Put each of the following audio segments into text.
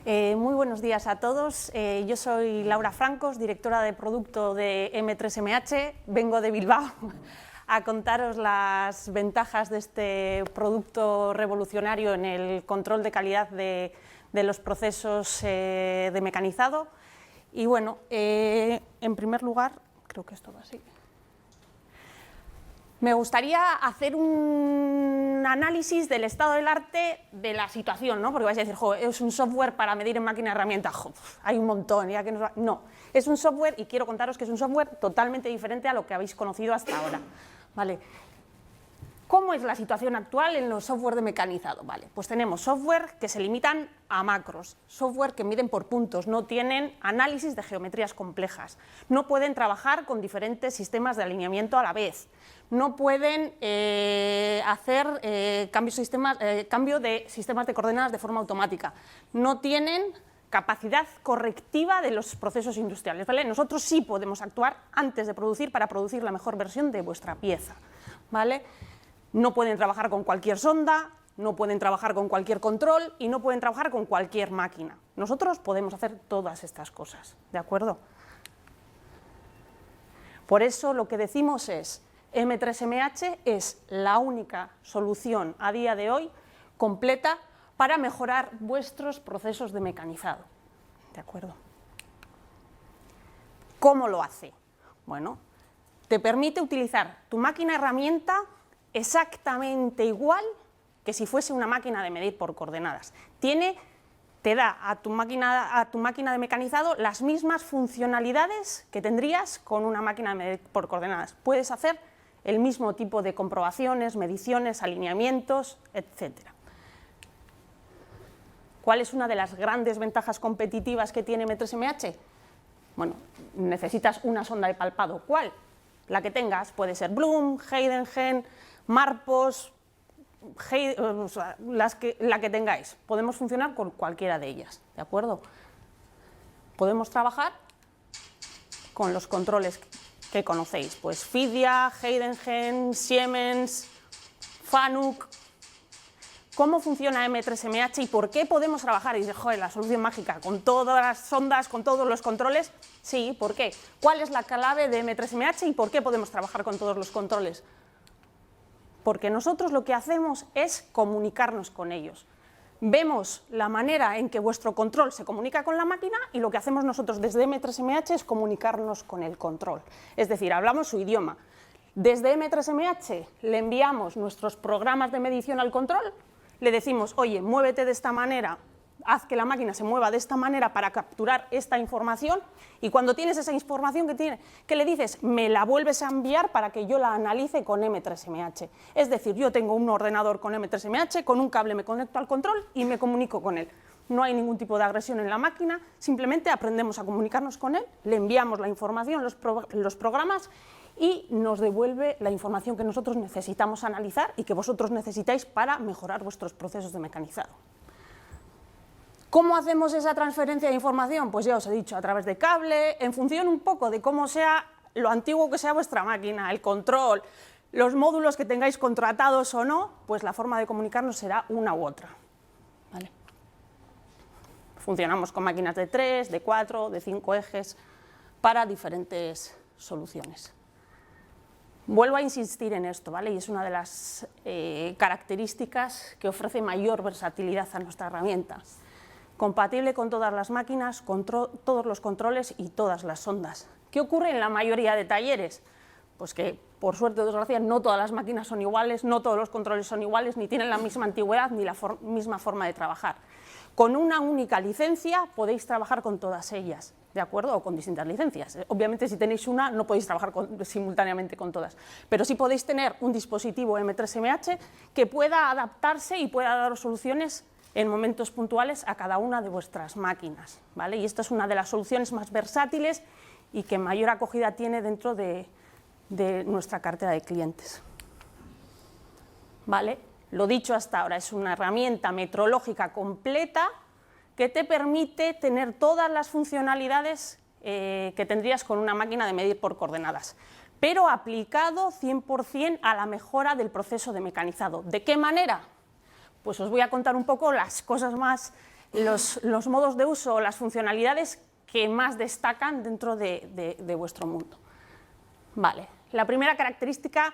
Muy buenos días a todos. Yo soy Laura Francos, directora de producto de M3MH. Vengo de Bilbao a contaros las ventajas de este producto revolucionario en el control de calidad de los procesos de mecanizado. Y bueno, en primer lugar, creo que esto va así. Me gustaría hacer un análisis del estado del arte de la situación, ¿no? Porque vais a decir, es un software para medir en máquina de herramientas, hay un montón, ya que no, es un software y quiero contaros que es un software totalmente diferente a lo que habéis conocido hasta ahora, ¿vale? ¿Cómo es la situación actual en los software de mecanizado? Vale, pues tenemos software que se limitan a macros, software que miden por puntos, no tienen análisis de geometrías complejas, no pueden trabajar con diferentes sistemas de alineamiento a la vez, no pueden hacer cambio de sistemas de coordenadas de forma automática, no tienen capacidad correctiva de los procesos industriales, ¿vale? Nosotros sí podemos actuar antes de producir para producir la mejor versión de vuestra pieza, ¿vale? No pueden trabajar con cualquier sonda, no pueden trabajar con cualquier control y no pueden trabajar con cualquier máquina. Nosotros podemos hacer todas estas cosas, ¿de acuerdo? Por eso lo que decimos es, M3MH es la única solución a día de hoy completa para mejorar vuestros procesos de mecanizado, ¿de acuerdo? ¿Cómo lo hace? Bueno, te permite utilizar tu máquina herramienta exactamente igual que si fuese una máquina de medir por coordenadas. Te da a tu máquina de mecanizado las mismas funcionalidades que tendrías con una máquina de medir por coordenadas. Puedes hacer el mismo tipo de comprobaciones, mediciones, alineamientos, etc. ¿Cuál es una de las grandes ventajas competitivas que tiene M3MH? Bueno, necesitas una sonda de palpado. ¿Cuál? La que tengas, puede ser Bloom, Heidenhain, Marpos, la que tengáis. Podemos funcionar con cualquiera de ellas, ¿de acuerdo? Podemos trabajar con los controles que conocéis, pues Fidia, Heidenhain, Siemens, Fanuc. ¿Cómo funciona M3MH y por qué podemos trabajar? Y dices, joder, la solución mágica, con todas las sondas, con todos los controles. Sí, ¿por qué? ¿Cuál es la clave de M3MH y por qué podemos trabajar con todos los controles? Porque nosotros lo que hacemos es comunicarnos con ellos. Vemos la manera en que vuestro control se comunica con la máquina y lo que hacemos nosotros desde M3MH es comunicarnos con el control. Es decir, hablamos su idioma. Desde M3MH le enviamos nuestros programas de medición al control, le decimos, oye, muévete de esta manera, haz que la máquina se mueva de esta manera para capturar esta información y cuando tienes esa información que le dices, me la vuelves a enviar para que yo la analice con M3MH. Es decir, yo tengo un ordenador con M3MH, con un cable me conecto al control y me comunico con él. No hay ningún tipo de agresión en la máquina, simplemente aprendemos a comunicarnos con él, le enviamos la información, los programas y nos devuelve la información que nosotros necesitamos analizar y que vosotros necesitáis para mejorar vuestros procesos de mecanizado. ¿Cómo hacemos esa transferencia de información? Pues ya os he dicho, a través de cable, en función un poco de cómo sea lo antiguo que sea vuestra máquina, el control, los módulos que tengáis contratados o no, pues la forma de comunicarnos será una u otra, ¿vale? Funcionamos con máquinas de 3, de 4, de 5 ejes para diferentes soluciones. Vuelvo a insistir en esto, ¿vale? Y es una de las características que ofrece mayor versatilidad a nuestra herramienta. Compatible con todas las máquinas, con todos los controles y todas las sondas. ¿Qué ocurre en la mayoría de talleres? Pues que, por suerte o desgracia, no todas las máquinas son iguales, no todos los controles son iguales, ni tienen la misma antigüedad, ni la misma forma de trabajar. Con una única licencia podéis trabajar con todas ellas, ¿de acuerdo? O con distintas licencias. Obviamente, si tenéis una, no podéis trabajar simultáneamente con todas. Pero sí podéis tener un dispositivo M3MH que pueda adaptarse y pueda daros soluciones en momentos puntuales a cada una de vuestras máquinas, ¿vale? Y esta es una de las soluciones más versátiles y que mayor acogida tiene dentro de nuestra cartera de clientes, ¿vale? Lo dicho hasta ahora, es una herramienta metrológica completa que te permite tener todas las funcionalidades que tendrías con una máquina de medir por coordenadas, pero aplicado 100% a la mejora del proceso de mecanizado. ¿De qué manera? Pues os voy a contar un poco las cosas más los modos de uso, las funcionalidades que más destacan dentro de vuestro mundo. Vale, la primera característica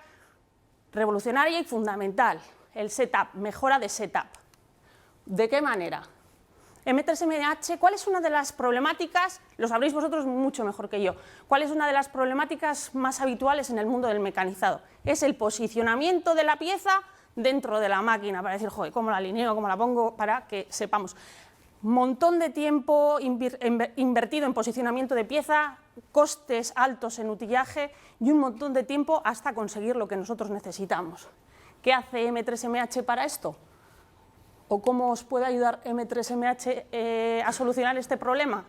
revolucionaria y fundamental, el setup, mejora de setup. ¿De qué manera? M3MH, ¿cuál es una de las problemáticas? Lo sabréis vosotros mucho mejor que yo. ¿Cuál es una de las problemáticas más habituales en el mundo del mecanizado? Es el posicionamiento de la pieza dentro de la máquina, para decir, joder, ¿cómo la alineo, cómo la pongo? Para que sepamos. Montón de tiempo invertido en posicionamiento de pieza, costes altos en utillaje y un montón de tiempo hasta conseguir lo que nosotros necesitamos. ¿Qué hace M3MH para esto? ¿O cómo os puede ayudar M3MH a solucionar este problema?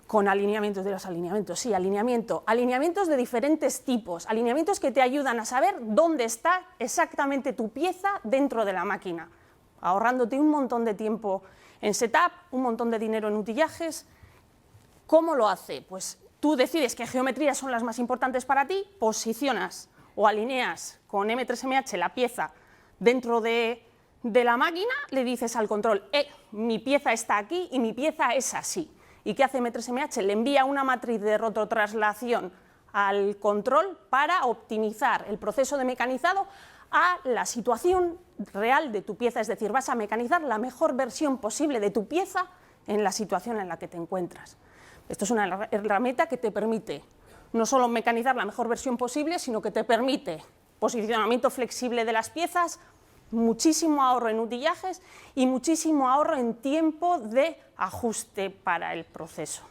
Con alineamientos de los alineamientos. Sí, alineamientos de diferentes tipos, alineamientos que te ayudan a saber dónde está exactamente tu pieza dentro de la máquina, ahorrándote un montón de tiempo en setup, un montón de dinero en utillajes. ¿Cómo lo hace? Pues tú decides qué geometrías son las más importantes para ti, posicionas o alineas con M3MH la pieza dentro de la máquina, le dices al control, mi pieza está aquí y mi pieza es así. ¿Y qué hace M3MH? Le envía una matriz de rototraslación al control para optimizar el proceso de mecanizado a la situación real de tu pieza, es decir, vas a mecanizar la mejor versión posible de tu pieza en la situación en la que te encuentras. Esto es una herramienta que te permite no solo mecanizar la mejor versión posible, sino que te permite posicionamiento flexible de las piezas, muchísimo ahorro en utillajes y muchísimo ahorro en tiempo de ajuste para el proceso.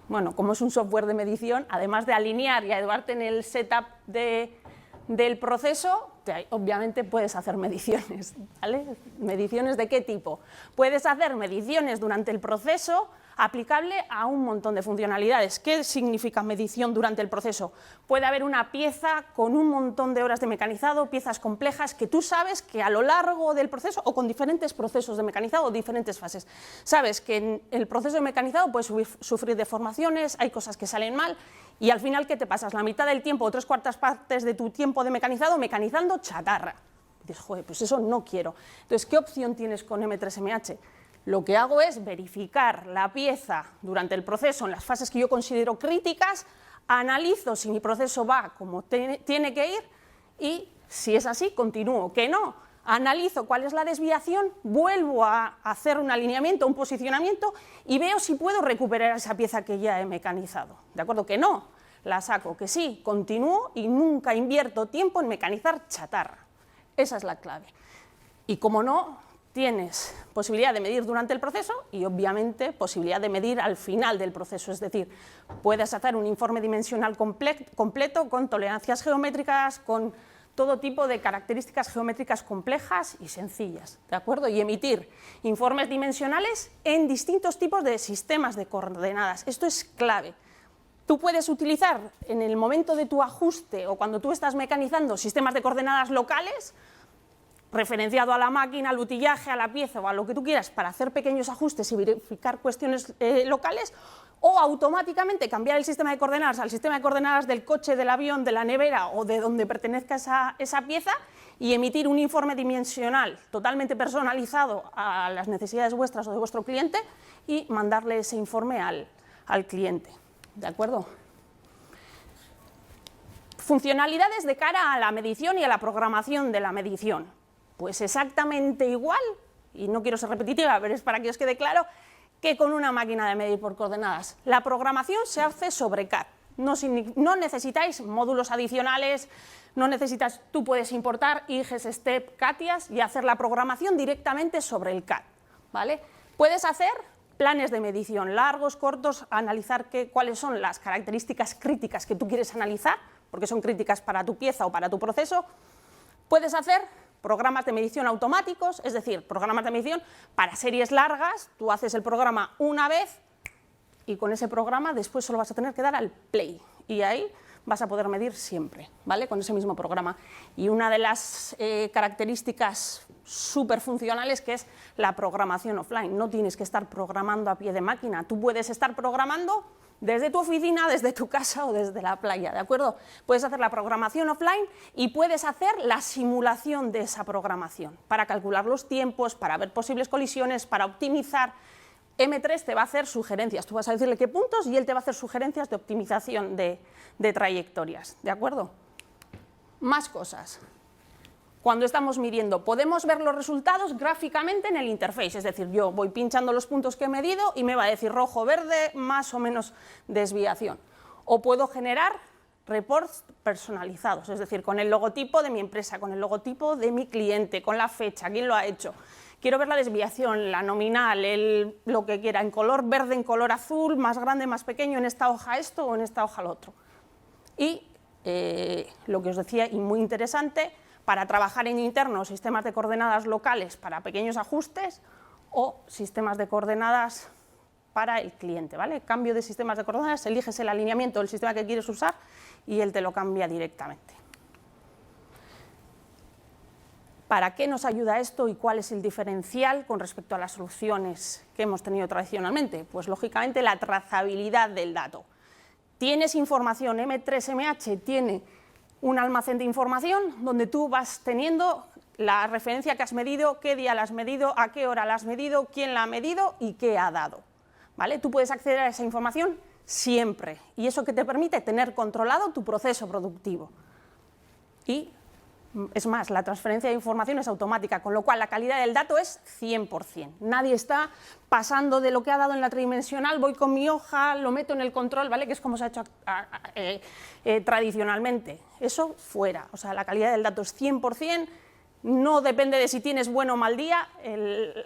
Bueno, como es un software de medición, además de alinear y ayudarte en el setup del proceso, obviamente puedes hacer mediciones, ¿vale? ¿Mediciones de qué tipo? Puedes hacer mediciones durante el proceso aplicable a un montón de funcionalidades. ¿Qué significa medición durante el proceso? Puede haber una pieza con un montón de horas de mecanizado, piezas complejas que tú sabes que a lo largo del proceso o con diferentes procesos de mecanizado o diferentes fases, sabes que en el proceso de mecanizado puedes sufrir deformaciones, hay cosas que salen mal y al final ¿qué te pasas? La mitad del tiempo o 3/4 partes de tu tiempo de mecanizado mecanizando chatarra. Y dices, joder, pues eso no quiero. Entonces, ¿qué opción tienes con M3MH? Lo que hago es verificar la pieza durante el proceso en las fases que yo considero críticas, analizo si mi proceso va como tiene que ir y si es así, continúo. Que no, analizo cuál es la desviación, vuelvo a hacer un alineamiento, un posicionamiento y veo si puedo recuperar esa pieza que ya he mecanizado. ¿De acuerdo? Que no, la saco. Que sí, continúo y nunca invierto tiempo en mecanizar chatarra. Esa es la clave. Y como no, tienes posibilidad de medir durante el proceso y, obviamente, posibilidad de medir al final del proceso. Es decir, puedes hacer un informe dimensional completo con tolerancias geométricas, con todo tipo de características geométricas complejas y sencillas, ¿de acuerdo? Y emitir informes dimensionales en distintos tipos de sistemas de coordenadas. Esto es clave. Tú puedes utilizar en el momento de tu ajuste o cuando tú estás mecanizando sistemas de coordenadas locales, referenciado a la máquina, al utillaje, a la pieza o a lo que tú quieras para hacer pequeños ajustes y verificar cuestiones locales, o automáticamente cambiar el sistema de coordenadas al sistema de coordenadas del coche, del avión, de la nevera o de donde pertenezca esa pieza y emitir un informe dimensional totalmente personalizado a las necesidades vuestras o de vuestro cliente y mandarle ese informe al cliente. ¿De acuerdo? Funcionalidades de cara a la medición y a la programación de la medición. Pues exactamente igual, y no quiero ser repetitiva, pero es para que os quede claro, que con una máquina de medir por coordenadas. La programación se hace sobre CAD. No necesitáis módulos adicionales, tú puedes importar IGES, STEP, CATIAs y hacer la programación directamente sobre el CAD, ¿vale? Puedes hacer planes de medición largos, cortos, analizar cuáles son las características críticas que tú quieres analizar, porque son críticas para tu pieza o para tu proceso. Puedes hacer programas de medición automáticos, es decir, programas de medición para series largas, tú haces el programa una vez y con ese programa después solo vas a tener que dar al play y ahí vas a poder medir siempre, ¿vale? Con ese mismo programa. Y una de las características súper funcionales que es la programación offline, no tienes que estar programando a pie de máquina, tú puedes estar programando desde tu oficina, desde tu casa o desde la playa, ¿de acuerdo? Puedes hacer la programación offline y puedes hacer la simulación de esa programación para calcular los tiempos, para ver posibles colisiones, para optimizar. M3 te va a hacer sugerencias, tú vas a decirle qué puntos y él te va a hacer sugerencias de optimización de trayectorias, ¿de acuerdo? Más cosas. Cuando estamos midiendo, podemos ver los resultados gráficamente en el interface, es decir, yo voy pinchando los puntos que he medido y me va a decir rojo, verde, más o menos desviación. O puedo generar reports personalizados, es decir, con el logotipo de mi empresa, con el logotipo de mi cliente, con la fecha, quién lo ha hecho. Quiero ver la desviación, la nominal, lo que quiera, en color verde, en color azul, más grande, más pequeño, en esta hoja esto o en esta hoja lo otro. Y lo que os decía, y muy interesante, para trabajar en internos, sistemas de coordenadas locales para pequeños ajustes o sistemas de coordenadas para el cliente, ¿vale? Cambio de sistemas de coordenadas, eliges el alineamiento del sistema que quieres usar y él te lo cambia directamente. ¿Para qué nos ayuda esto y cuál es el diferencial con respecto a las soluciones que hemos tenido tradicionalmente? Pues lógicamente la trazabilidad del dato. Tienes información, M3MH tiene un almacén de información donde tú vas teniendo la referencia que has medido, qué día la has medido, a qué hora la has medido, quién la ha medido y qué ha dado, ¿vale? Tú puedes acceder a esa información siempre y eso que te permite tener controlado tu proceso productivo. Y es más, la transferencia de información es automática, con lo cual la calidad del dato es 100%. Nadie está pasando de lo que ha dado en la tridimensional, voy con mi hoja, lo meto en el control, ¿vale? Que es como se ha hecho tradicionalmente. Eso fuera, o sea, la calidad del dato es 100%, no depende de si tienes buen o mal día,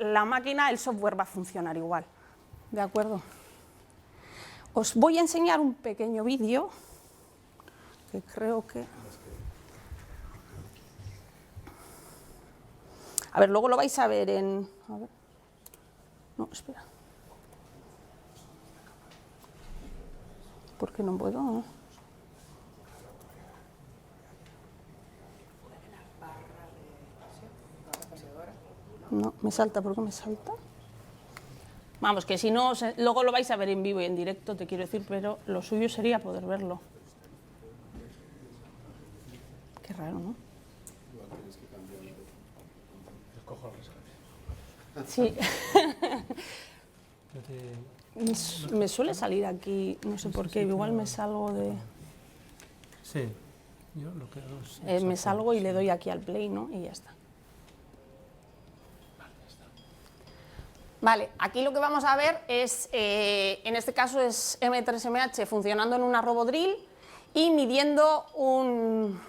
la máquina, el software va a funcionar igual. ¿De acuerdo? Os voy a enseñar un pequeño vídeo que creo que... A ver, luego lo vais a ver en... A ver. No, espera. ¿Por qué no puedo? No, me salta. ¿Por qué me salta? Vamos, que si no, luego lo vais a ver en vivo y en directo, te quiero decir, pero lo suyo sería poder verlo. Qué raro, ¿no? Sí. Me suele salir aquí, no sé por qué, igual me salgo de... Sí, yo lo que hago es... me salgo y le doy aquí al play, ¿no? Y ya está. Vale, aquí lo que vamos a ver es, en este caso es M3MH funcionando en una RoboDrill y midiendo un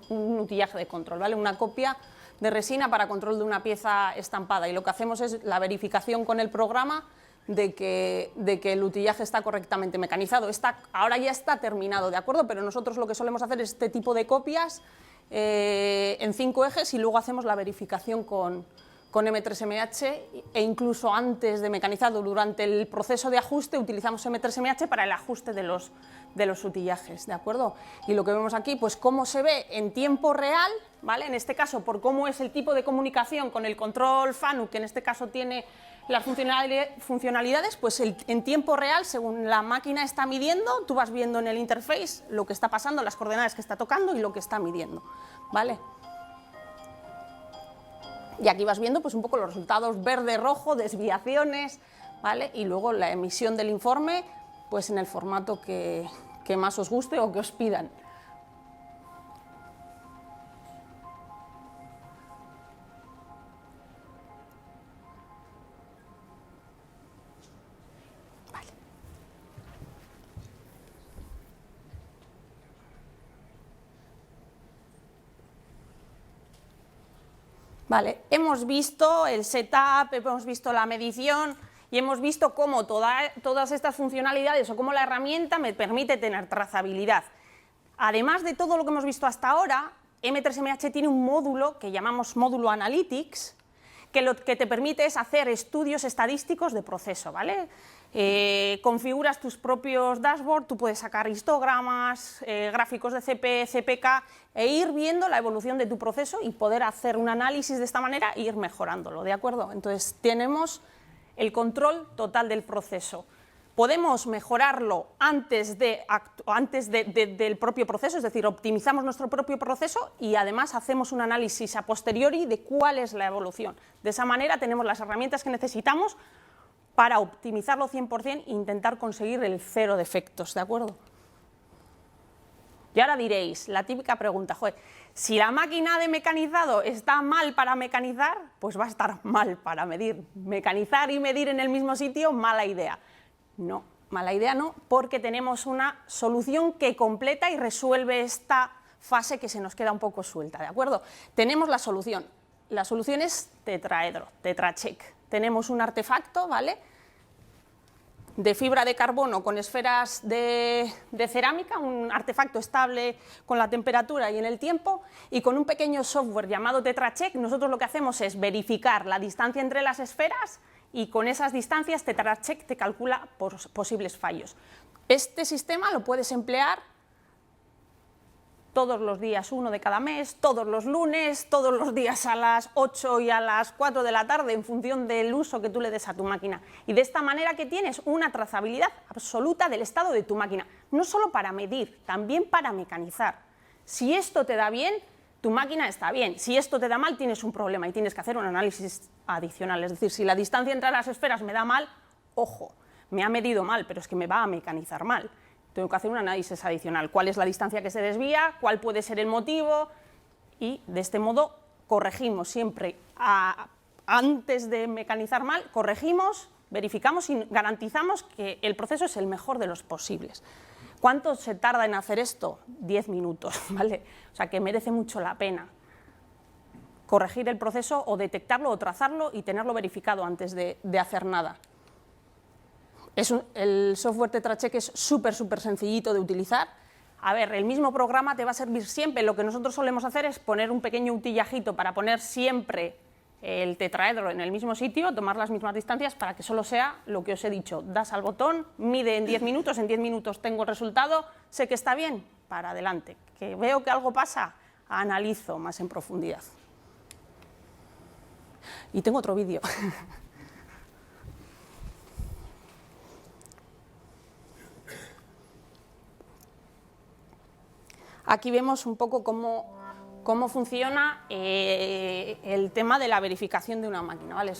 utillaje de control, ¿vale? Una copia de resina para control de una pieza estampada y lo que hacemos es la verificación con el programa de que el utillaje está correctamente mecanizado. Ahora ya está terminado, ¿de acuerdo? Pero nosotros lo que solemos hacer es este tipo de copias en 5 ejes y luego hacemos la verificación con M3MH e incluso antes de mecanizado, durante el proceso de ajuste utilizamos M3MH para el ajuste de los utillajes, ¿de acuerdo? Y lo que vemos aquí, pues cómo se ve en tiempo real, ¿vale? En este caso, por cómo es el tipo de comunicación con el control FANUC, que en este caso tiene las funcionalidades, pues en tiempo real, según la máquina está midiendo, tú vas viendo en el interface lo que está pasando, las coordenadas que está tocando y lo que está midiendo, ¿vale? Y aquí vas viendo pues un poco los resultados verde, rojo, desviaciones, ¿vale? Y luego la emisión del informe pues en el formato que más os guste o que os pidan. Vale, hemos visto el setup, hemos visto la medición y hemos visto cómo todas estas funcionalidades o cómo la herramienta me permite tener trazabilidad. Además de todo lo que hemos visto hasta ahora, M3MH tiene un módulo que llamamos módulo Analytics, que lo que te permite es hacer estudios estadísticos de proceso, ¿vale? Configuras tus propios dashboards, tú puedes sacar histogramas, gráficos de CP, CPK e ir viendo la evolución de tu proceso y poder hacer un análisis de esta manera e ir mejorándolo, ¿de acuerdo? Entonces tenemos el control total del proceso. Podemos mejorarlo antes del propio proceso, es decir, optimizamos nuestro propio proceso y además hacemos un análisis a posteriori de cuál es la evolución. De esa manera tenemos las herramientas que necesitamos para optimizarlo 100% e intentar conseguir el 0 defectos, ¿de acuerdo? Y ahora diréis, la típica pregunta, joder, si la máquina de mecanizado está mal para mecanizar, pues va a estar mal para medir. Mecanizar y medir en el mismo sitio, mala idea. No, mala idea no, porque tenemos una solución que completa y resuelve esta fase que se nos queda un poco suelta, ¿de acuerdo? Tenemos la solución es tetraedro, Tetracheck. Tenemos un artefacto, ¿vale?, de fibra de carbono con esferas de cerámica, un artefacto estable con la temperatura y en el tiempo, y con un pequeño software llamado Tetracheck, nosotros lo que hacemos es verificar la distancia entre las esferas y con esas distancias Tetracheck te calcula posibles fallos. Este sistema lo puedes emplear todos los días, uno de cada mes, todos los lunes, todos los días a las 8 y a las 4 de la tarde, en función del uso que tú le des a tu máquina. Y de esta manera que tienes una trazabilidad absoluta del estado de tu máquina, no solo para medir, también para mecanizar. Si esto te da bien, tu máquina está bien. Si esto te da mal, tienes un problema y tienes que hacer un análisis adicional. Es decir, si la distancia entre las esferas me da mal, ojo, me ha medido mal, pero es que me va a mecanizar mal. Tengo que hacer un análisis adicional. ¿Cuál es la distancia que se desvía? ¿Cuál puede ser el motivo? Y de este modo corregimos siempre, antes de mecanizar mal, corregimos, verificamos y garantizamos que el proceso es el mejor de los posibles. ¿Cuánto se tarda en hacer esto? 10 minutos, ¿vale? O sea que merece mucho la pena corregir el proceso o detectarlo o trazarlo y tenerlo verificado antes de hacer nada. El software Tetracheck es súper sencillito de utilizar. A ver, el mismo programa te va a servir siempre. Lo que nosotros solemos hacer es poner un pequeño utillajito para poner siempre el tetraedro en el mismo sitio, tomar las mismas distancias para que solo sea lo que os he dicho. Das al botón, mide en 10 minutos tengo el resultado, sé que está bien, para adelante. Que veo que algo pasa, analizo más en profundidad. Y tengo otro vídeo. Aquí vemos un poco cómo funciona el tema de la verificación de una máquina, ¿vale?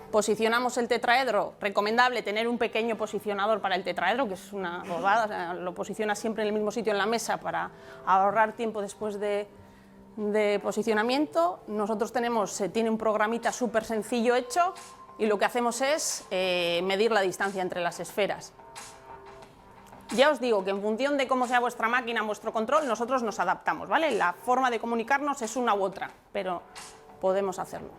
Posicionamos el tetraedro, recomendable tener un pequeño posicionador para el tetraedro, que es una bobada, o sea, lo posicionas siempre en el mismo sitio en la mesa para ahorrar tiempo después de posicionamiento. Nosotros tiene un programita súper sencillo hecho y lo que hacemos es medir la distancia entre las esferas. Ya os digo que en función de cómo sea vuestra máquina, vuestro control, nosotros nos adaptamos, ¿vale? La forma de comunicarnos es una u otra, pero podemos hacerlo.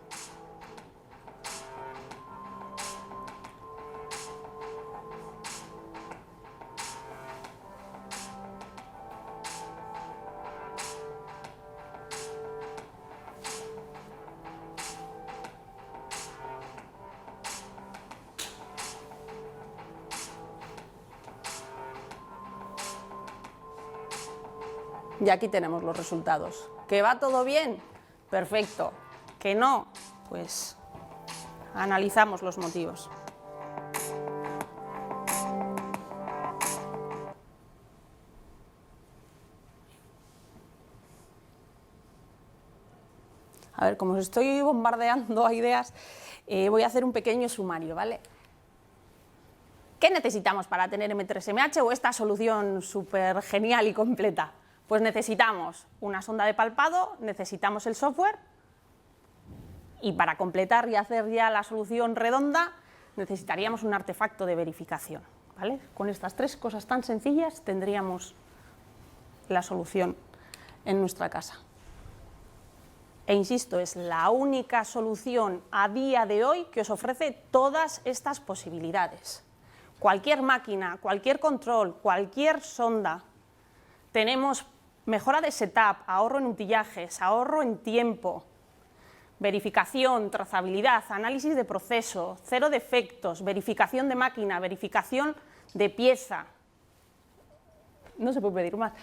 Y aquí tenemos los resultados. ¿Que va todo bien? Perfecto. ¿Que no? Pues analizamos los motivos. A ver, como os estoy bombardeando a ideas, voy a hacer un pequeño sumario, ¿vale? ¿Qué necesitamos para tener M3MH o esta solución súper genial y completa? Pues necesitamos una sonda de palpado, necesitamos el software y para completar y hacer ya la solución redonda necesitaríamos un artefacto de verificación, ¿vale? Con estas tres cosas tan sencillas tendríamos la solución en nuestra casa. E insisto, es la única solución a día de hoy que os ofrece todas estas posibilidades. Cualquier máquina, cualquier control, cualquier sonda, tenemos mejora de setup, ahorro en utillajes, ahorro en tiempo, verificación, trazabilidad, análisis de proceso, 0 defectos, verificación de máquina, verificación de pieza. No se puede pedir más.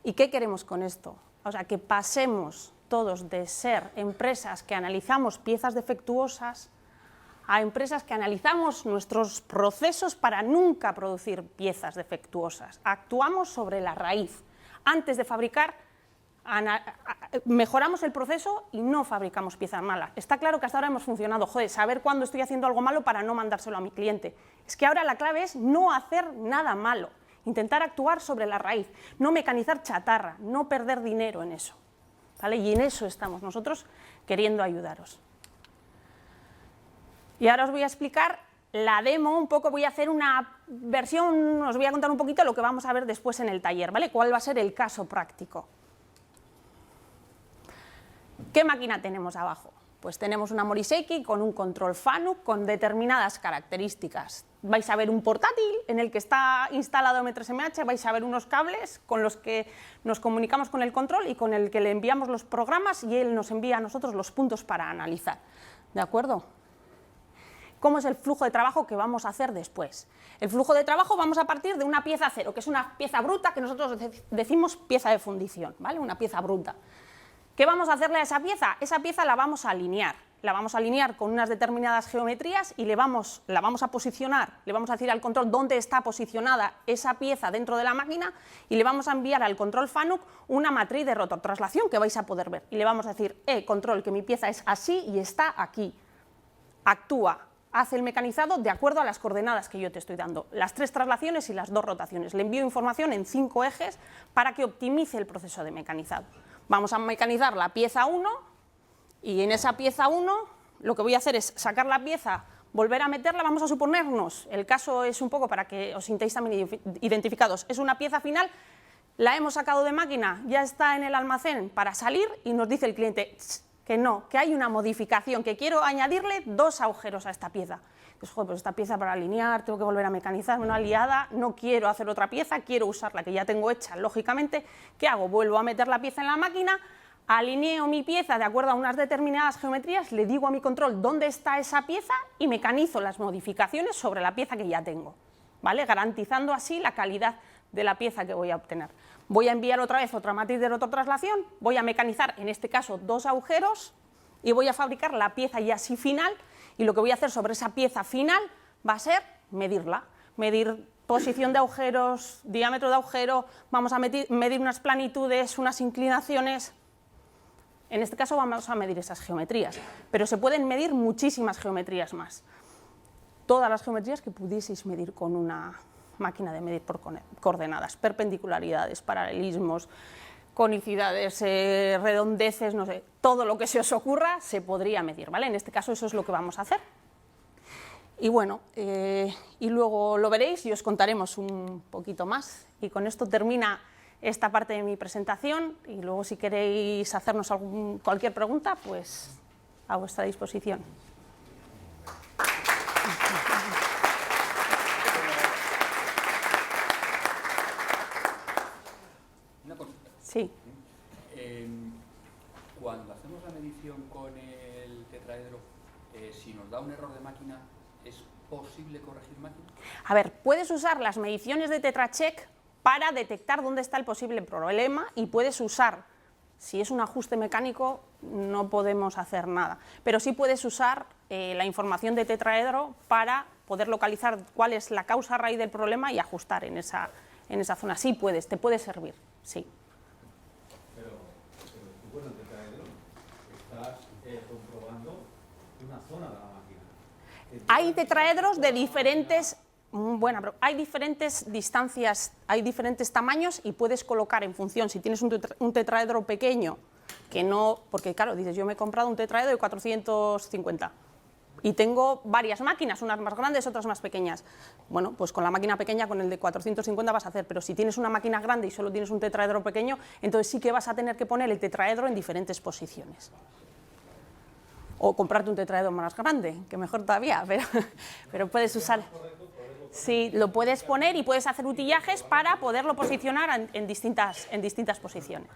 ¿Y qué queremos con esto? O sea, que pasemos todos de ser empresas que analizamos piezas defectuosas a empresas que analizamos nuestros procesos para nunca producir piezas defectuosas. Actuamos sobre la raíz. Antes de fabricar, mejoramos el proceso y no fabricamos piezas malas. Está claro que hasta ahora hemos funcionado, joder, saber cuándo estoy haciendo algo malo para no mandárselo a mi cliente. Es que ahora la clave es no hacer nada malo, intentar actuar sobre la raíz, no mecanizar chatarra, no perder dinero en eso, ¿vale? Y en eso estamos nosotros queriendo ayudaros. Y ahora os voy a explicar la demo, un poco voy a hacer una versión, os voy a contar un poquito lo que vamos a ver después en el taller, ¿vale? ¿Cuál va a ser el caso práctico? ¿Qué máquina tenemos abajo? Pues tenemos una Mori-Seiki con un control FANUC con determinadas características. Vais a ver un portátil en el que está instalado M3MH, vais a ver unos cables con los que nos comunicamos con el control y con el que le enviamos los programas y él nos envía a nosotros los puntos para analizar. ¿De acuerdo? ¿Cómo es el flujo de trabajo que vamos a hacer después? El flujo de trabajo vamos a partir de una pieza cero, que es una pieza bruta que nosotros decimos pieza de fundición, ¿vale? Una pieza bruta. ¿Qué vamos a hacerle a esa pieza? Esa pieza la vamos a alinear. La vamos a alinear con unas determinadas geometrías y la vamos a posicionar. Le vamos a decir al control dónde está posicionada esa pieza dentro de la máquina y le vamos a enviar al control FANUC una matriz de rototraslación que vais a poder ver. Y le vamos a decir, control, que mi pieza es así y está aquí. Actúa. Hace el mecanizado de acuerdo a las coordenadas que yo te estoy dando, las 3 traslaciones y las 2 rotaciones. Le envío información en 5 ejes para que optimice el proceso de mecanizado. Vamos a mecanizar la pieza 1 y en esa pieza 1 lo que voy a hacer es sacar la pieza, volver a meterla, vamos a suponernos, el caso es un poco para que os sintáis también identificados, es una pieza final, la hemos sacado de máquina, ya está en el almacén para salir y nos dice el cliente que no, que hay una modificación, que quiero añadirle 2 agujeros a esta pieza. Pues, joder, pues esta pieza para alinear, tengo que volver a mecanizar, una aliada, no quiero hacer otra pieza, quiero usar la que ya tengo hecha, lógicamente, ¿qué hago? Vuelvo a meter la pieza en la máquina, alineo mi pieza de acuerdo a unas determinadas geometrías, le digo a mi control dónde está esa pieza y mecanizo las modificaciones sobre la pieza que ya tengo, ¿vale? Garantizando así la calidad de la pieza que voy a obtener. Voy a enviar otra vez otra matriz de rototraslación, voy a mecanizar, en este caso, 2 agujeros y voy a fabricar la pieza ya así final y lo que voy a hacer sobre esa pieza final va a ser medirla, medir posición de agujeros, diámetro de agujero, vamos a medir unas planitudes, unas inclinaciones. En este caso vamos a medir esas geometrías, pero se pueden medir muchísimas geometrías más. Todas las geometrías que pudieseis medir con una máquina de medir por coordenadas, perpendicularidades, paralelismos, conicidades, redondeces, no sé, todo lo que se os ocurra se podría medir, ¿vale? En este caso eso es lo que vamos a hacer. Y bueno, y luego lo veréis y os contaremos un poquito más. Y con esto termina esta parte de mi presentación y luego si queréis hacernos cualquier pregunta, pues a vuestra disposición. Sí. Cuando hacemos la medición con el tetraedro, si nos da un error de máquina, ¿es posible corregir máquina? A ver, puedes usar las mediciones de TetraCheck para detectar dónde está el posible problema y puedes usar, si es un ajuste mecánico, no podemos hacer nada, pero sí puedes usar la información de tetraedro para poder localizar cuál es la causa raíz del problema y ajustar en esa zona. Sí puedes, te puede servir, sí. Pero tú con el tetraedro estás comprobando una zona de la máquina. Hay tetraedros de diferentes, pero hay diferentes distancias, hay diferentes tamaños y puedes colocar en función, si tienes un tetraedro pequeño, que no, porque claro, dices, yo me he comprado un tetraedro de 450 y tengo varias máquinas, unas más grandes, otras más pequeñas. Bueno, pues con la máquina pequeña, con el de 450 vas a hacer, pero si tienes una máquina grande y solo tienes un tetraedro pequeño, entonces sí que vas a tener que poner el tetraedro en diferentes posiciones. O comprarte un tetraedro más grande, que mejor todavía, pero puedes usar. Sí, lo puedes poner y puedes hacer utillajes para poderlo posicionar en distintas posiciones.